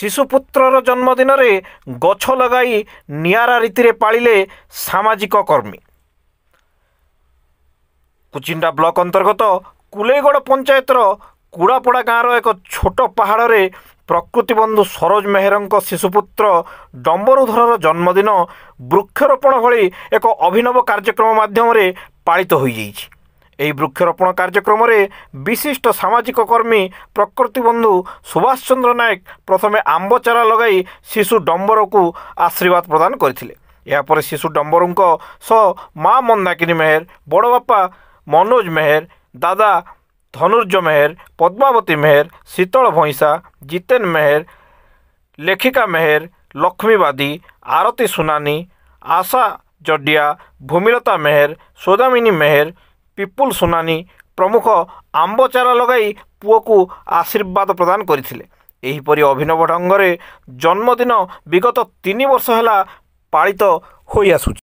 ଶିଶୁପୁତ୍ରର ଜନ୍ମଦିନରେ ଗଛ ଲଗାଇ ନିଆରା ରୀତିରେ ପାଳିଲେ ସାମାଜିକ କର୍ମୀ। କୁଚିଣ୍ଡା ବ୍ଲକ ଅନ୍ତର୍ଗତ କୁଲେଇଗଡ଼ ପଞ୍ଚାୟତର କୁଡ଼ାପଡ଼ା ଗାଁର ଏକ ଛୋଟ ପାହାଡ଼ରେ ପ୍ରକୃତିବନ୍ଧୁ ସରୋଜ ମେହେରଙ୍କ ଶିଶୁପୁତ୍ର ଡମ୍ବରୁଧରର ଜନ୍ମଦିନ ବୃକ୍ଷରୋପଣ ଭଳି ଏକ ଅଭିନବ କାର୍ଯ୍ୟକ୍ରମ ମାଧ୍ୟମରେ ପାଳିତ ହୋଇଯାଇଛି। ଏହି ବୃକ୍ଷରୋପଣ କାର୍ଯ୍ୟକ୍ରମରେ ବିଶିଷ୍ଟ ସାମାଜିକ କର୍ମୀ ପ୍ରକୃତିବନ୍ଧୁ ସୁଭାଷ ଚନ୍ଦ୍ର ନାୟକ ପ୍ରଥମେ ଆମ୍ବ ଚାରା ଲଗାଇ ଶିଶୁ ଡମ୍ବରକୁ ଆଶୀର୍ବାଦ ପ୍ରଦାନ କରିଥିଲେ। ଏହାପରେ ଶିଶୁ ଡମ୍ବରୁଙ୍କ ସହ ମା ମନ୍ଦାକିନୀ ମେହେର, ବଡ଼ ବାପା ମନୋଜ ମେହେର, ଦାଦା ଧନୁର୍ଜ ମେହେର, ପଦ୍ମାବତୀ ମେହେର, ଶୀତଳ ଭଇଁସା, ଜିତେନ ମେହେର, ଲେଖିକା ମେହେର, ଲକ୍ଷ୍ମୀ ବାଦୀ, ଆରତୀ ସୁନାନୀ, ଆଶା ଜଡ଼ିଆ, ଭୂମିଲତା ମେହେର, ସୌଦାମିନୀ ମେହେର, ପିପୁଲ ସୁନାନୀ ପ୍ରମୁଖ ଆମ୍ବ ଚାରା ଲଗାଇ ପୁଅକୁ ଆଶୀର୍ବାଦ ପ୍ରଦାନ କରିଥିଲେ। ଏହିପରି ଅଭିନବ ଢଙ୍ଗରେ ଜନ୍ମଦିନ ବିଗତ 3 ବର୍ଷ ହେଲା ପାଳିତ ହୋଇଆସୁଛି।